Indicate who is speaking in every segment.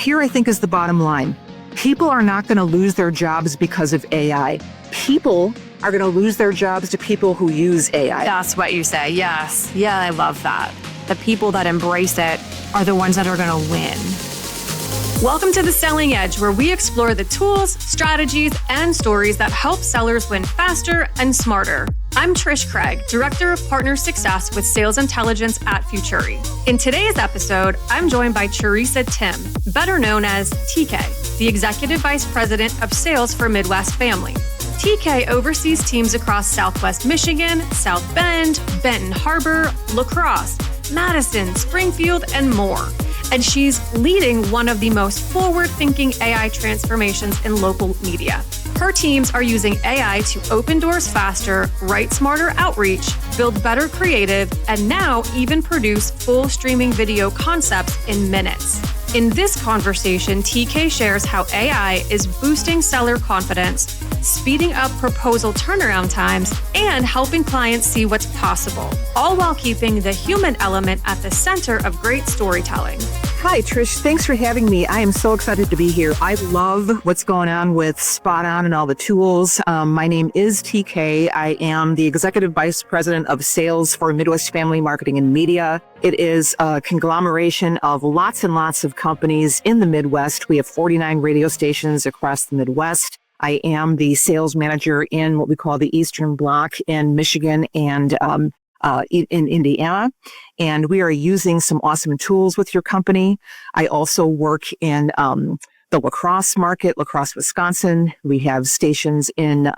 Speaker 1: here I think is the bottom line. People are not going to lose their jobs because of AI. People are going to lose their jobs to people who use AI.
Speaker 2: That's what you say. Yes. Yeah, I love that. The people that embrace it are the ones that are going to win. Welcome to The Selling Edge, where we explore the tools, strategies, and stories that help sellers win faster and smarter. I'm Trish Craig, Director of Partner Success with Sales Intelligence at Futuri. In today's episode, I'm joined by Theresa Timm, better known as TK, the Executive Vice President of Sales for Midwest Family. TK oversees teams across Southwest Michigan, South Bend, Benton Harbor, La Crosse, Madison, Springfield, and more. And she's leading one of the most forward-thinking AI transformations in local media. Her teams are using AI to open doors faster, write smarter outreach, build better creative, and now even produce full streaming video concepts in minutes. In this conversation, TK shares how AI is boosting seller confidence, speeding up proposal turnaround times, and helping clients see what's possible, all while keeping the human element at the center of great storytelling.
Speaker 1: Hi, Trish. Thanks for having me. I am so excited to be here. I love what's going on with Spot On and all the tools. My name is TK. I am the Executive Vice President of Sales for Midwest Family Marketing and Media. It is a conglomeration of lots and lots of companies in the Midwest. We have 49 radio stations across the Midwest. I am the sales manager in what we call the Eastern Bloc in Michigan and in Indiana, and we are using some awesome tools with your company. I also work in the La Crosse market, La Crosse, Wisconsin. We have stations in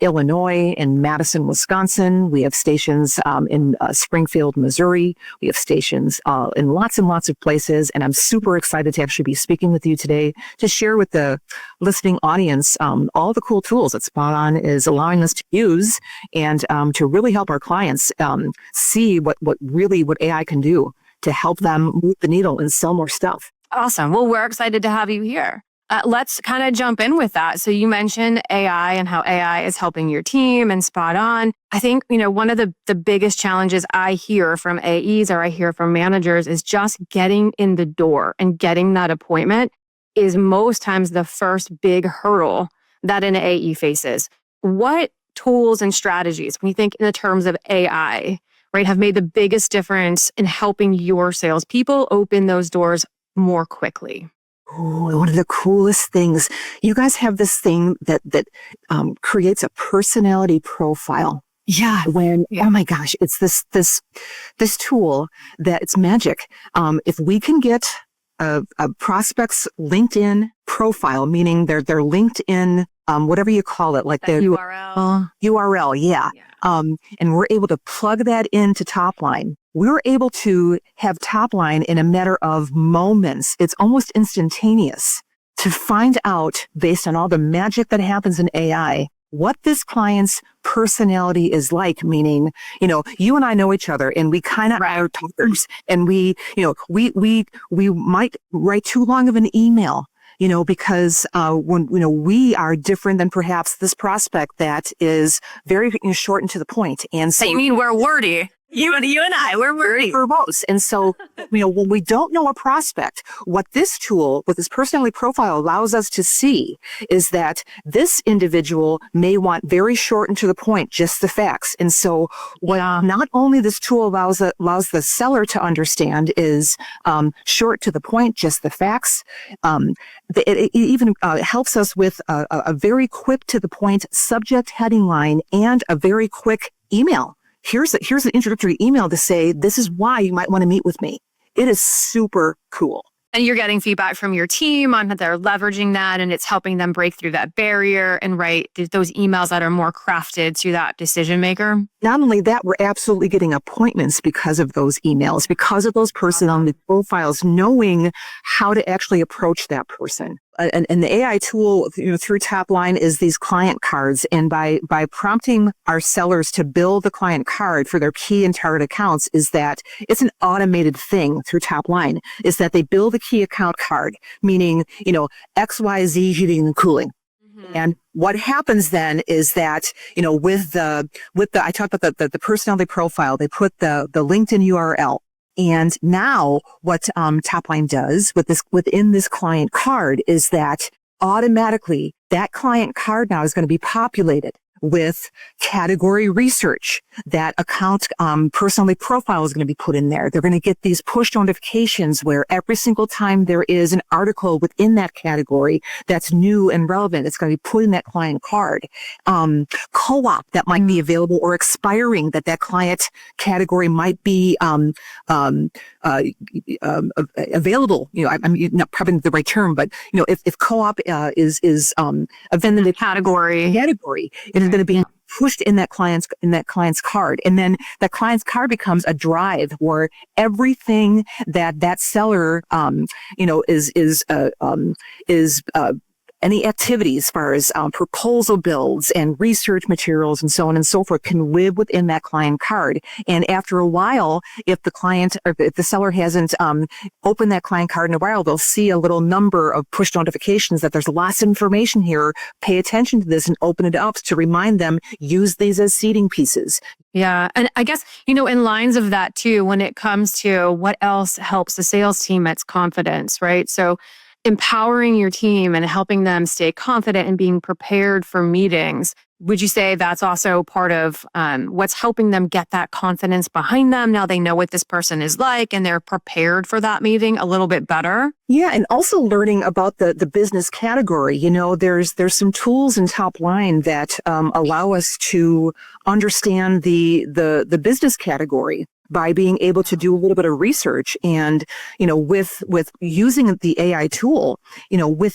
Speaker 1: Illinois and Madison, Wisconsin. We have stations in Springfield, Missouri. We have stations in lots and lots of places, and I'm super excited to actually be speaking with you today to share with the listening audience all the cool tools that Spot On is allowing us to use and to really help our clients see what AI can do to help them move the needle and sell more stuff.
Speaker 2: Awesome. Well, we're excited to have you here. Let's kind of jump in with that. So you mentioned AI and how AI is helping your team and Spot On. I think, one of the biggest challenges I hear from AEs or I hear from managers is just getting in the door and getting that appointment is most times the first big hurdle that an AE faces. What tools and strategies, when you think in the terms of AI, right, have made the biggest difference in helping your salespeople open those doors more quickly?
Speaker 1: Oh, one of the coolest things. You guys have this thing that creates a personality profile.
Speaker 2: Yeah.
Speaker 1: Oh my gosh, it's this tool that it's magic. If we can get a prospect's LinkedIn profile, meaning their LinkedIn, whatever you call it, like
Speaker 2: the
Speaker 1: URL, yeah. And we're able to plug that into Topline. We're able to have Topline in a matter of moments. It's almost instantaneous to find out, based on all the magic that happens in AI, what this client's personality is like, meaning, you and I know each other and we kind of are talkers and we might write too long of an email, because when we are different than perhaps this prospect that is very short and to the point. And so
Speaker 2: you mean we're wordy. You and I, we're wordy.
Speaker 1: Verbose. And so, when we don't know a prospect, what this tool, what this personality profile allows us to see is that this individual may want very short and to the point, just the facts. And so what not only this tool allows the seller to understand is short to the point, just the facts. It even helps us with a very quick to the point subject heading line and a very quick email. Here's an introductory email to say, this is why you might want to meet with me. It is super cool.
Speaker 2: And you're getting feedback from your team on how they're leveraging that, and it's helping them break through that barrier and write those emails that are more crafted to that decision maker.
Speaker 1: Not only that, we're absolutely getting appointments because of those emails, because of those personality profiles, knowing how to actually approach that person. And the AI tool through Topline is these client cards. And by prompting our sellers to build the client card for their key and target accounts, is that it's an automated thing through Topline, is that they build a key account card, meaning, XYZ heating and cooling. Mm-hmm. And what happens then is that, with the I talked about the personality profile, they put the LinkedIn URL. And now what Topline does within this client card is that automatically that client card now is going to be populated with category research. That account personality profile is going to be put in there. They're going to get these push notifications where every single time there is an article within that category that's new and relevant, it's going to be put in that client card. Co-op that might be available or expiring, that client category might be available. I'm not probably the right term, but if co-op is a vendor category, it is going to be pushed in that client's card, and then that client's card becomes a drive where everything that seller is any activities as far as proposal builds and research materials and so on and so forth can live within that client card. And after a while, if the client or if the seller hasn't opened that client card in a while, they'll see a little number of push notifications that there's lots of information here. Pay attention to this and open it up to remind them, use these as seeding pieces.
Speaker 2: Yeah. And I guess, in lines of that too, when it comes to what else helps the sales team, it's confidence, right? So empowering your team and helping them stay confident and being prepared for meetings. Would you say that's also part of what's helping them get that confidence behind them? Now they know what this person is like and they're prepared for that meeting a little bit better.
Speaker 1: Yeah, and also learning about the business category. There's some tools in Topline that allow us to understand the business category by being able to do a little bit of research. And, with using the AI tool, you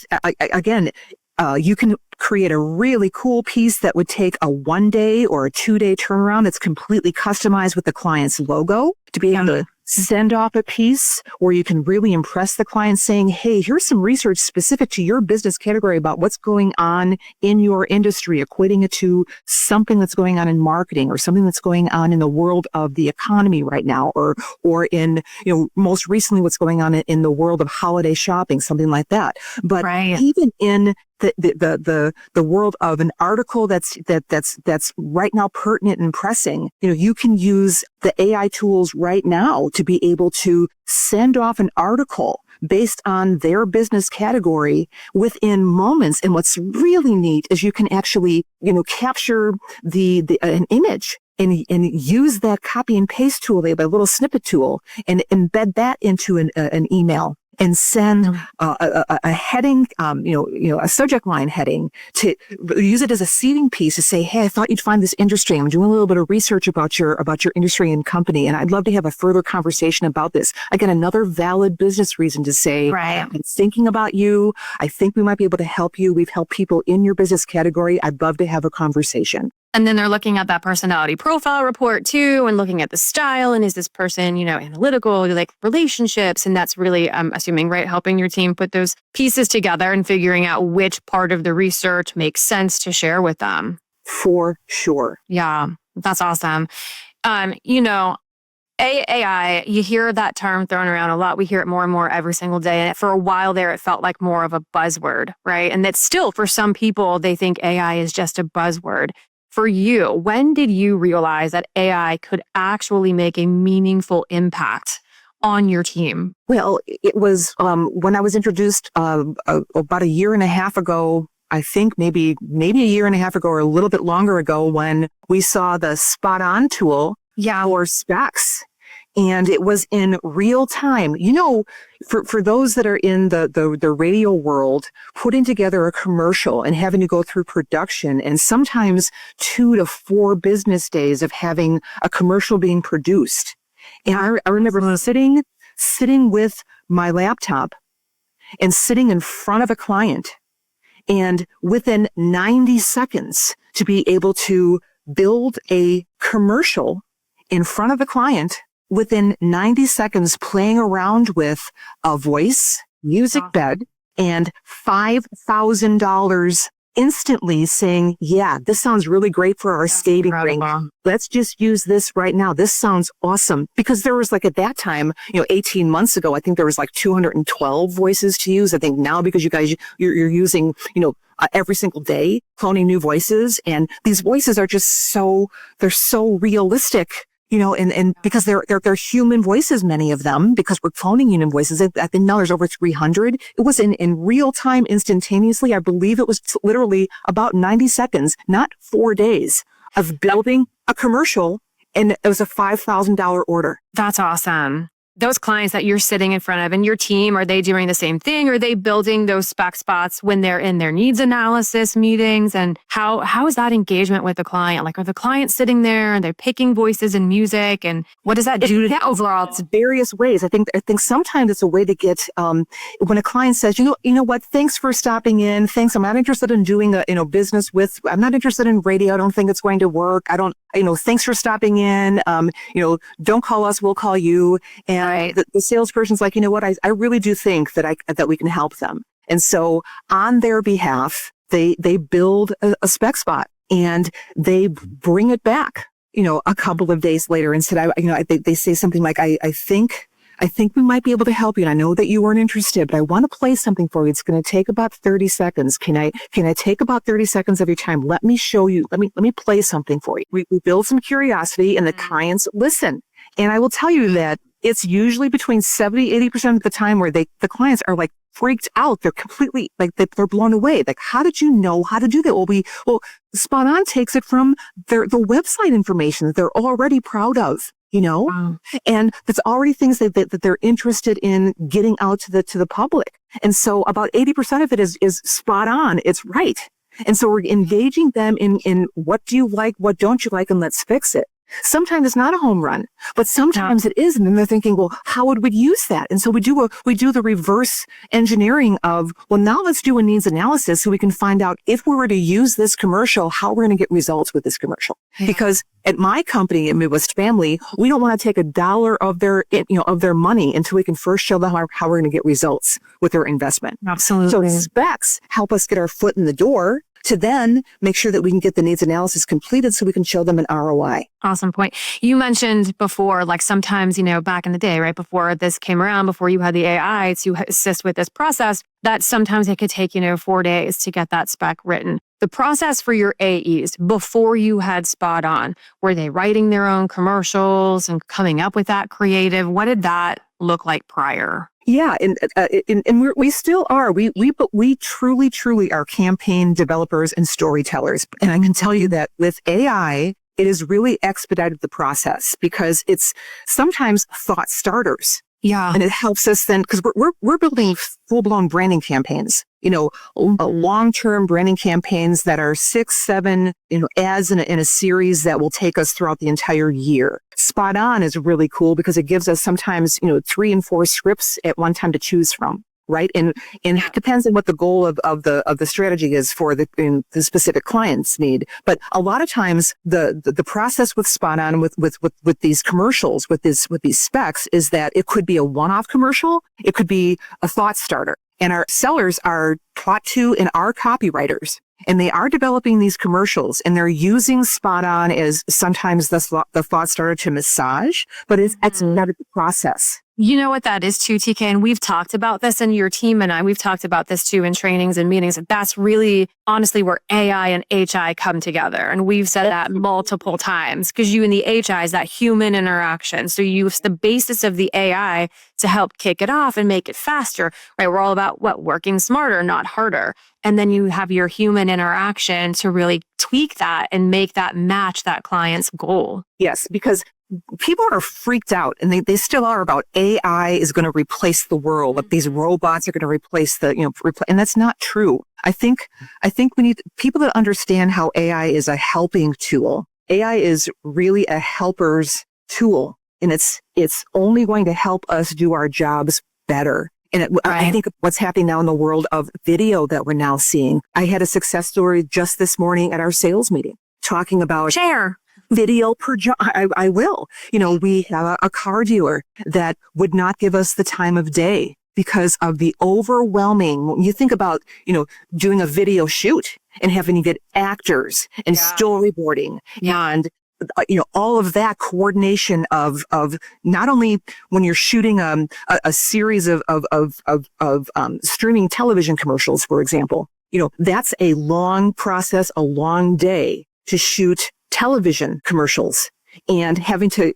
Speaker 1: can create a really cool piece that would take a 1 day or a 2 day turnaround that's completely customized with the client's logo to be able to send off a piece where you can really impress the client saying, hey, here's some research specific to your business category about what's going on in your industry, equating it to something that's going on in marketing or something that's going on in the world of the economy right now, or in, most recently what's going on in the world of holiday shopping, something like that. But even in the world of an article that's right now pertinent and pressing, you can use the AI tools right now to be able to send off an article based on their business category within moments. And what's really neat is you can actually, capture an image and use that copy and paste tool, a little snippet tool, and embed that into an email. And send a heading, a subject line heading to use it as a seeding piece to say, hey, I thought you'd find this interesting. I'm doing a little bit of research about your industry and company, and I'd love to have a further conversation about this. Again, another valid business reason to say, I'm thinking about you. I think we might be able to help you. We've helped people in your business category. I'd love to have a conversation.
Speaker 2: And then they're looking at that personality profile report too, and looking at the style. And is this person, analytical, like relationships? And that's really, I'm assuming, right, helping your team put those pieces together and figuring out which part of the research makes sense to share with them.
Speaker 1: For sure.
Speaker 2: Yeah, that's awesome. AI, you hear that term thrown around a lot. We hear it more and more every single day. And for a while there, it felt like more of a buzzword, right? And that's still, for some people, they think AI is just a buzzword. For you, when did you realize that AI could actually make a meaningful impact on your team?
Speaker 1: Well, it was when I was introduced about a year and a half ago, I think maybe a year and a half ago or a little bit longer ago, when we saw the Spot On tool for specs. And it was in real time. For those that are in the radio world, putting together a commercial and having to go through production and sometimes 2 to 4 business days of having a commercial being produced. And I remember sitting with my laptop and sitting in front of a client, and within 90 seconds to be able to build a commercial in front of the client within 90 seconds, playing around with a voice, music bed, and $5,000 instantly saying, yeah, this sounds really great for our skating rink. Let's just use this right now. This sounds awesome. Because there was at that time, 18 months ago, I think there was 212 voices to use. I think now, because you guys, you're using, every single day, cloning new voices. And these voices are just they're so realistic. and because they're human voices, many of them, because we're cloning human voices. I think now there's over 300. It was in real time, instantaneously. I believe it was literally about 90 seconds, not 4 days of building a commercial. And it was a $5,000 order.
Speaker 2: That's awesome. Those clients that you're sitting in front of and your team, are they doing the same thing? Are they building those spec spots when they're in their needs analysis meetings? And how is that engagement with the client? Like, are the clients sitting there and they're picking voices and music? And what does that do to the overall?
Speaker 1: It's various ways. I think sometimes it's a way to get, when a client says, you know what, thanks for stopping in. Thanks. I'm not interested in doing business with, I'm not interested in radio. I don't think it's going to work. Thanks for stopping in. Don't call us. We'll call you. And
Speaker 2: right.
Speaker 1: the salesperson's like, you know what, I really do think that we can help them. And so on their behalf, they build a spec spot and they bring it back, a couple of days later and said, they say something like, I think we might be able to help you. And I know that you weren't interested, but I want to play something for you. It's going to take about 30 seconds. Can I take about 30 seconds of your time? Let me show you. Let me play something for you. We build some curiosity and the clients listen. And I will tell you that it's usually between 70-80% of the time where the clients are like freaked out. They're completely like, they're blown away. Like, how did you know how to do that? Well, Spot On takes it from the website information that they're already proud of.
Speaker 2: Wow.
Speaker 1: And that's already things that they're interested in getting out to the public. And so about 80% of it is spot on. It's right. And so we're engaging them in what do you like? What don't you like? And let's fix it. Sometimes it's not a home run, but sometimes it is. And then they're thinking, well, how would we use that? And so we do the reverse engineering of, well, now let's do a needs analysis so we can find out if we were to use this commercial, how we're going to get results with this commercial. Yeah. Because at my company, at Midwest Family, we don't want to take $1 of their money until we can first show them how we're going to get results with their investment.
Speaker 2: Absolutely.
Speaker 1: So specs help us get our foot in the door to then make sure that we can get the needs analysis completed so we can show them an ROI.
Speaker 2: Awesome point. You mentioned before, like sometimes, back in the day, right before this came around, before you had the AI to assist with this process, that sometimes it could take, 4 days to get that spec written. The process for your AEs before you had Spot On, were they writing their own commercials and coming up with that creative? What did that look like prior?
Speaker 1: Yeah, and we still are. We truly are campaign developers and storytellers. And I can tell you that with AI, it has really expedited the process because it's sometimes thought starters.
Speaker 2: Yeah.
Speaker 1: And it helps us then, because we're building full-blown branding campaigns, long-term branding campaigns that are 6, 7, ads in a series that will take us throughout the entire year. Spot On is really cool because it gives us sometimes, 3 and 4 scripts at one time to choose from. Right. And it depends on what the goal of the strategy is for the specific client's need. But a lot of times the process with Spot On with these commercials, with these specs is that it could be a one-off commercial. It could be a thought starter. And our sellers are taught to and are copywriters. And they are developing these commercials and they're using Spot On as sometimes the thought starter to massage, but it's not the process.
Speaker 2: You know what that is too, TK, and we've talked about this, and your team and I, we've talked about this too in trainings and meetings. That's really, honestly, where AI and HI come together. And we've said that multiple times because you and the HI is that human interaction. So you use the basis of the AI to help kick it off and make it faster, right? We're all about working smarter, not harder. And then you have your human interaction to really tweak that and make that match that client's goal.
Speaker 1: Yes, because people are freaked out, and they still are, about AI is going to replace the world. Like these robots are going to replace and that's not true. I think we need people that understand how AI is a helping tool. AI is really a helper's tool, and it's only going to help us do our jobs better. And I think what's happening now in the world of video that we're now seeing. I had a success story just this morning at our sales meeting talking about video per job. I will. We have a car dealer that would not give us the time of day because of the overwhelming, when you think about, doing a video shoot and having to get actors and storyboarding and all of that coordination of not only when you're shooting a series of streaming television commercials, for example, that's a long process, a long day to shoot television commercials. and having to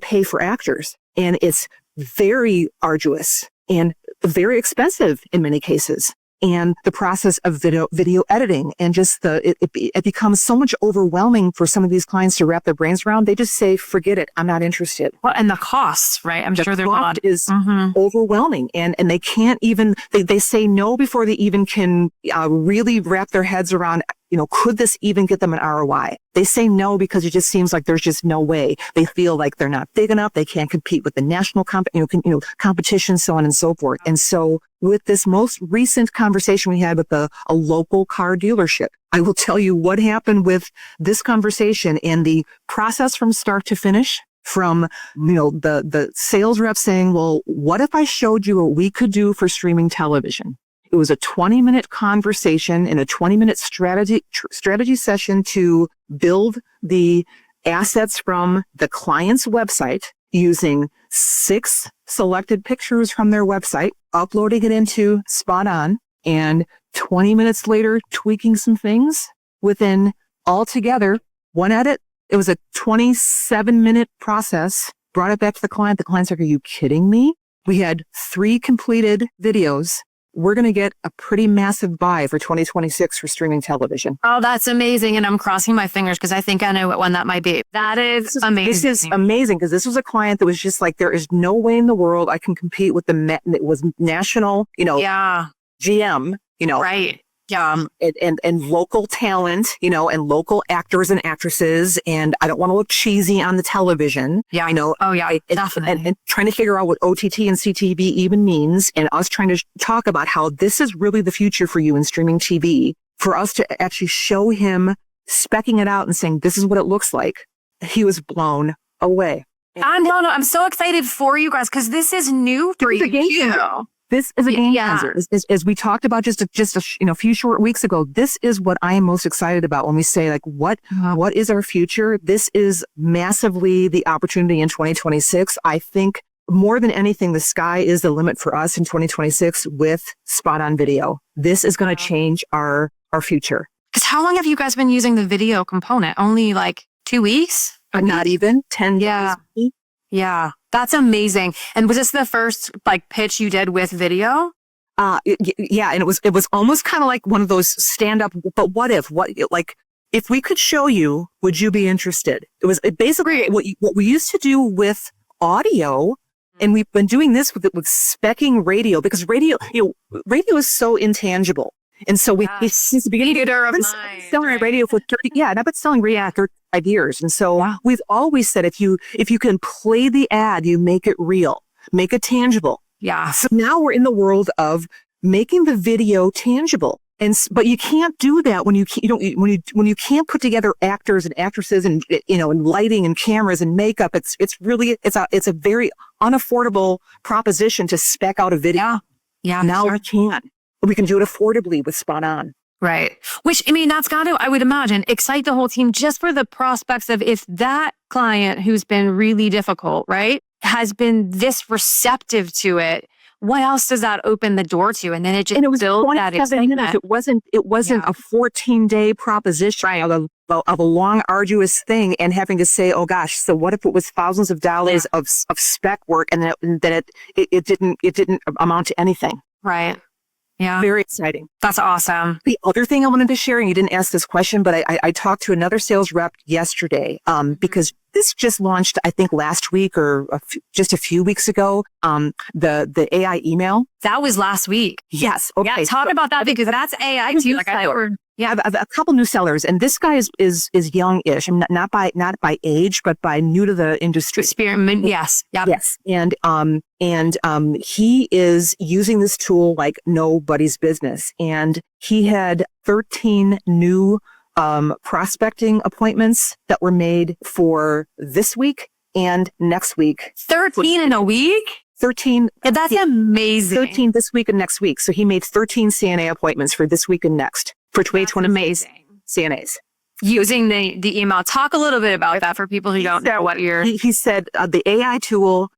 Speaker 1: pay for actors. And it's very arduous and very expensive in many cases. And the process of video editing and just it becomes so much overwhelming for some of these clients to wrap their brains around. They just say, forget it. I'm not interested.
Speaker 2: Well, and the costs, right? I'm sure there's a lot.
Speaker 1: Is overwhelming. And they can't even, they say no before they even can really wrap their heads around, could this even get them an ROI? They say no because it just seems like there's just no way. They feel like they're not big enough. They can't compete with the national competition, so on and so forth. And so with this most recent conversation we had with a local car dealership, I will tell you what happened with this conversation and the process from start to finish. From, the sales rep saying, well, what if I showed you what we could do for streaming television? It was a 20-minute conversation and a 20-minute strategy session to build the assets from the client's website using 6 selected pictures from their website, uploading it into Spot On, and 20 minutes later, tweaking some things within altogether one edit. It was a 27-minute process, brought it back to the client. The client's like, are you kidding me? We had 3 completed videos. We're going to get a pretty massive buy for 2026 for streaming television.
Speaker 2: Oh, that's amazing. And I'm crossing my fingers because I think I know what one that might be. That is amazing.
Speaker 1: This is amazing because this was a client that was just like, there is no way in the world I can compete with it was national, GM,
Speaker 2: Right. Yeah.
Speaker 1: And local talent, and local actors and actresses. And I don't want to look cheesy on the television.
Speaker 2: Yeah. Oh, yeah. Definitely.
Speaker 1: And trying to figure out what OTT and CTV even means. And us trying to talk about how this is really the future for you in streaming TV. For us to actually show him speccing it out and saying, this is what it looks like. He was blown away.
Speaker 2: I'm so excited for you guys because this is new for you.
Speaker 1: This is a game changer. As we talked about just a few short weeks ago, this is what I am most excited about when we say, like, what is our future? This is massively the opportunity in 2026. I think more than anything, the sky is the limit for us in 2026 with Spot On Video. This is going to change our future.
Speaker 2: Because how long have you guys been using the video component? Only like 2 weeks?
Speaker 1: Not even 10 days.
Speaker 2: Yeah. That's amazing. And was this the first pitch you did with video?
Speaker 1: Yeah. And it was almost kind of like one of those stand up, but if we could show you, would you be interested? It was basically what we used to do with audio. And we've been doing this with speccing radio because radio is so intangible. And so since the beginning, I've been selling radio for 30, and I've been selling radio for 35 years. And so we've always said, if you can play the ad, you make it real, make it tangible.
Speaker 2: Yeah.
Speaker 1: So now we're in the world of making the video tangible. But you can't do that when you can't put together actors and actresses and, and lighting and cameras and makeup. It's a very unaffordable proposition to spec out a video.
Speaker 2: Yeah.
Speaker 1: Now we can. We can do it affordably with Spot On.
Speaker 2: Right. Which, that's got to, I would imagine, excite the whole team just for the prospects of if that client who's been really difficult, right, has been this receptive to it, what else does that open the door to? And then it just builds that excitement.
Speaker 1: It wasn't a 14-day proposition of a long, arduous thing and having to say, oh gosh, so what if it was thousands of dollars of spec work and then it didn't amount to anything.
Speaker 2: Right. Yeah.
Speaker 1: Very exciting.
Speaker 2: That's awesome.
Speaker 1: The other thing I wanted to share, and you didn't ask this question, but I talked to another sales rep yesterday, because this just launched, I think last week or just a few weeks ago, the AI email.
Speaker 2: That was last week.
Speaker 1: Yes. Okay.
Speaker 2: Yeah, talk about that because that's AI too.
Speaker 1: Yeah, a couple new sellers, and this guy is young-ish. Not by age, but by new to the industry.
Speaker 2: Experiment. Yes. Yep.
Speaker 1: Yes. And he is using this tool like nobody's business. And he had 13 new prospecting appointments that were made for this week and next week.
Speaker 2: 13 in a week?
Speaker 1: 13.
Speaker 2: That's amazing.
Speaker 1: 13 this week and next week. So he made 13 CNA appointments for this week and next for 2020.
Speaker 2: Amazing.
Speaker 1: CNAs.
Speaker 2: Using the email. Talk a little bit about that for people who don't know what you're...
Speaker 1: He said the AI tool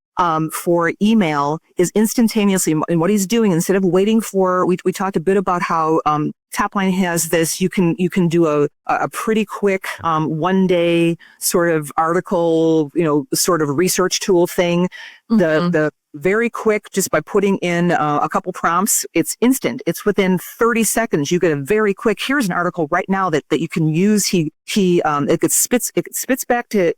Speaker 1: for email is instantaneously. And what he's doing, instead of waiting for, we talked a bit about how Topline has this. You can do a pretty quick 1 day sort of article, sort of research tool thing. The very quick, just by putting in a couple prompts, it's instant. It's within 30 seconds. You get a very quick, here's an article right now that you can use. It spits back to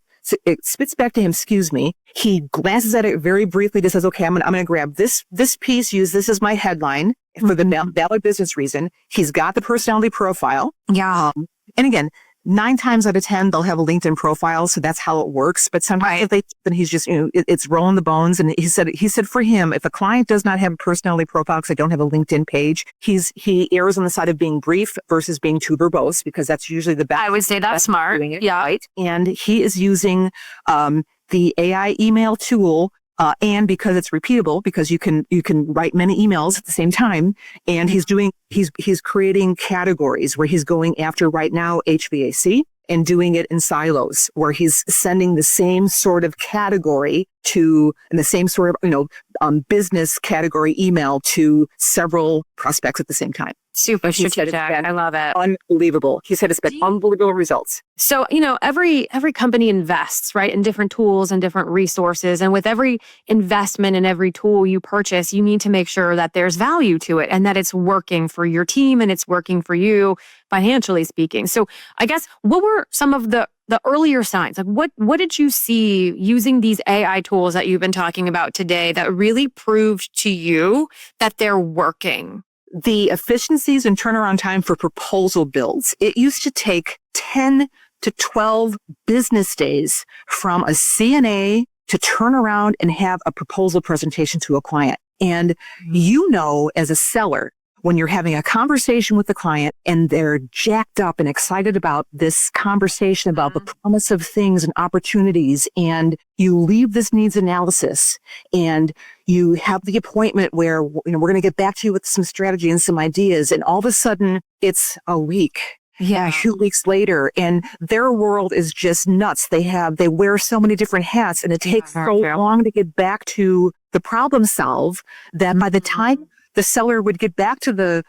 Speaker 1: him, excuse me. He glances at it very briefly, just says, okay, I'm going to grab this piece, use this as my headline for the valid business reason. He's got the personality profile.
Speaker 2: Yeah.
Speaker 1: And again, 9 times out of 10, they'll have a LinkedIn profile. So that's how it works. But sometimes then he's just, it's rolling the bones. And he said for him, if a client does not have a personality profile because they don't have a LinkedIn page, he errs on the side of being brief versus being too verbose, because that's usually the best.
Speaker 2: I would say that's smart. Yeah.
Speaker 1: Right. And he is using, the AI email tool, and because it's repeatable, because you can write many emails at the same time. And he's creating categories where he's going after right now HVAC and doing it in silos, where he's sending the same sort of category and the same sort of, business category email to several prospects at the same time.
Speaker 2: Super strategic. I love it.
Speaker 1: Unbelievable. He said it's been unbelievable results.
Speaker 2: So, every company invests, right, in different tools and different resources. And with every investment in every tool you purchase, you need to make sure that there's value to it and that it's working for your team and it's working for you, financially speaking. So I guess, what were some of the earlier signs? Like what did you see using these AI tools that you've been talking about today that really proved to you that they're working?
Speaker 1: The efficiencies and turnaround time for proposal builds. It used to take 10 to 12 business days from a CNA to turn around and have a proposal presentation to a client. And as a seller, when you're having a conversation with the client and they're jacked up and excited about this conversation about the promise of things and opportunities, and you leave this needs analysis and you have the appointment where, we're going to get back to you with some strategy and some ideas. And all of a sudden it's a week. Yeah, 2 weeks later, and their world is just nuts. They wear so many different hats, and it takes so long to get back to the problem solve that by the time the seller would get back to the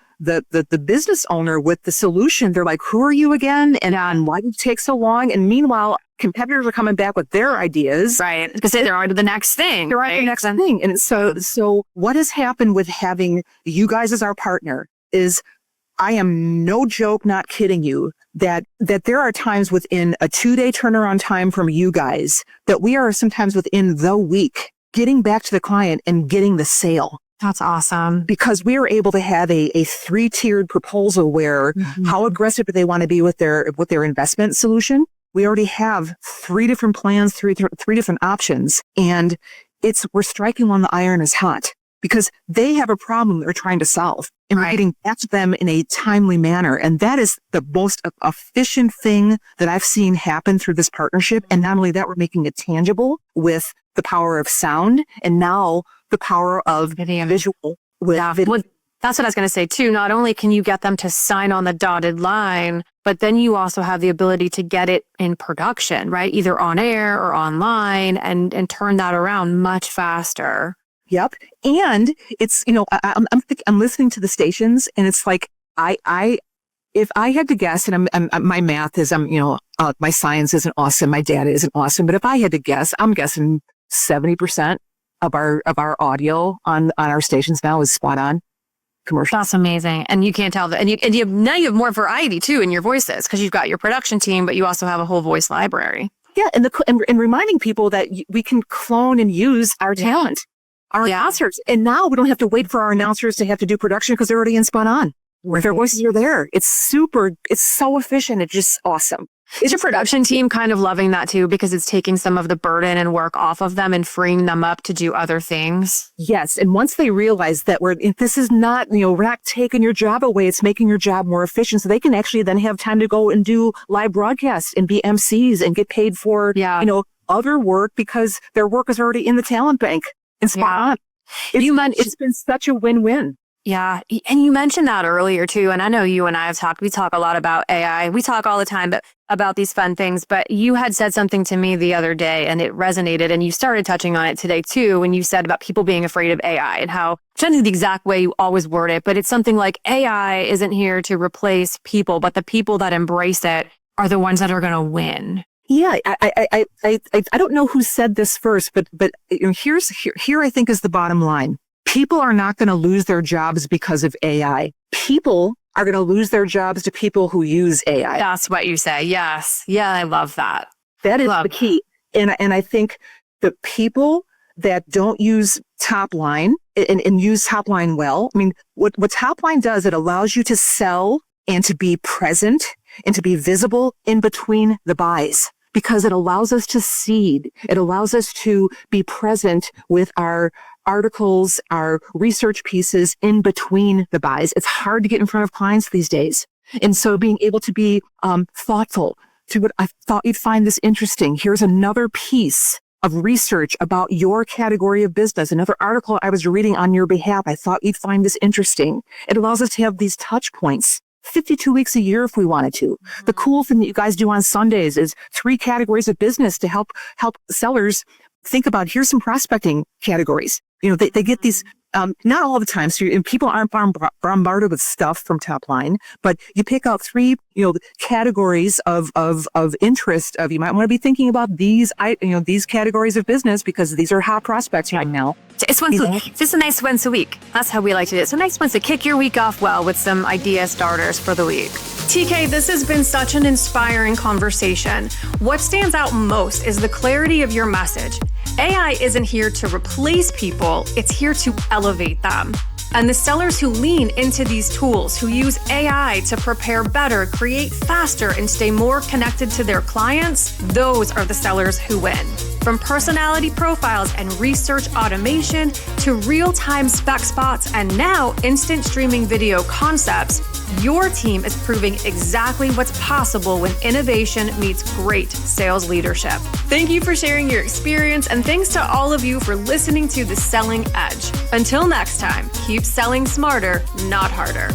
Speaker 1: business owner with the solution, they're like, who are you again? And why did it take so long? And meanwhile, competitors are coming back with their ideas.
Speaker 2: Right. Because they're on to the next thing.
Speaker 1: They're on to the next thing. And so what has happened with having you guys as our partner is, I am no joke, not kidding you, that there are times within a 2-day turnaround time from you guys that we are sometimes within the week getting back to the client and getting the sale.
Speaker 2: That's awesome.
Speaker 1: Because we are able to have a 3-tiered proposal where how aggressive do they want to be with their investment solution? We already have 3 different plans, three different options, and we're striking when the iron is hot, because they have a problem they're trying to solve, and we're getting back to them in a timely manner. And that is the most efficient thing that I've seen happen through this partnership. And not only that, we're making it tangible with the power of sound, and now the power of visual with video.
Speaker 2: Well, that's what I was going to say too. Not only can you get them to sign on the dotted line, but then you also have the ability to get it in production, right? Either on air or online, and turn that around much faster.
Speaker 1: Yep. And it's, I'm listening to the stations, and it's like, if I had to guess, and my math is, my science isn't awesome, my data isn't awesome, but if I had to guess, I'm guessing 70% of our audio on our stations now is spot on commercial.
Speaker 2: That's amazing. And you can't tell that. And now you have more variety too in your voices, because you've got your production team, but you also have a whole voice library.
Speaker 1: Yeah. And reminding people that we can clone and use our talent. Our announcers. And now we don't have to wait for our announcers to have to do production, because they're already in spot on. Their voices are there. It's so efficient. It's just awesome.
Speaker 2: Is your production team kind of loving that too, because it's taking some of the burden and work off of them and freeing them up to do other things?
Speaker 1: Yes. And once they realize that this is not, we're not taking your job away, it's making your job more efficient. So they can actually then have time to go and do live broadcasts and be MCs and get paid for, other work, because their work is already in the talent bank and spot on. It's been such a win-win.
Speaker 2: Yeah. And you mentioned that earlier too. And I know you and I have talked, we talk a lot about AI. We talk all the time about these fun things, but you had said something to me the other day and it resonated, and you started touching on it today too, when you said about people being afraid of AI and how, trying to do the exact way you always word it, but it's something like AI isn't here to replace people, but the people that embrace it are the ones that are going to win.
Speaker 1: Yeah, I don't know who said this first, but here I think is the bottom line. People are not going to lose their jobs because of AI. People are going to lose their jobs to people who use AI.
Speaker 2: That's what you say. Yes. Yeah, I love that.
Speaker 1: That is the key. And I think the people that don't use top line and use top line well, I mean, what top line does, it allows you to sell and to be present and to be visible in between the buys, because it allows us to seed. It allows us to be present with our articles, our research pieces in between the buys. It's hard to get in front of clients these days. And so being able to be thoughtful to what I thought you'd find this interesting. Here's another piece of research about your category of business, another article I was reading on your behalf. I thought you'd find this interesting. It allows us to have these touch points 52 weeks a year if we wanted to. The cool thing that you guys do on Sundays is 3 categories of business to help sellers think about, here's some prospecting categories. You know, they get these, not all the time. So people aren't bombarded with stuff from top line, but you pick out 3, categories of interest of, you might want to be thinking about these categories of business because these are hot prospects right now.
Speaker 2: It's once a week. Just a nice once a week. That's how we like to do it. So nice once to kick your week off well with some idea starters for the week. TK, this has been such an inspiring conversation. What stands out most is the clarity of your message. AI isn't here to replace people, it's here to elevate them. And the sellers who lean into these tools, who use AI to prepare better, create faster, and stay more connected to their clients, those are the sellers who win. From personality profiles and research automation to real-time spec spots and now instant streaming video concepts, your team is proving exactly what's possible when innovation meets great sales leadership. Thank you for sharing your experience, and thanks to all of you for listening to The Selling Edge. Until next time, keep selling smarter, not harder.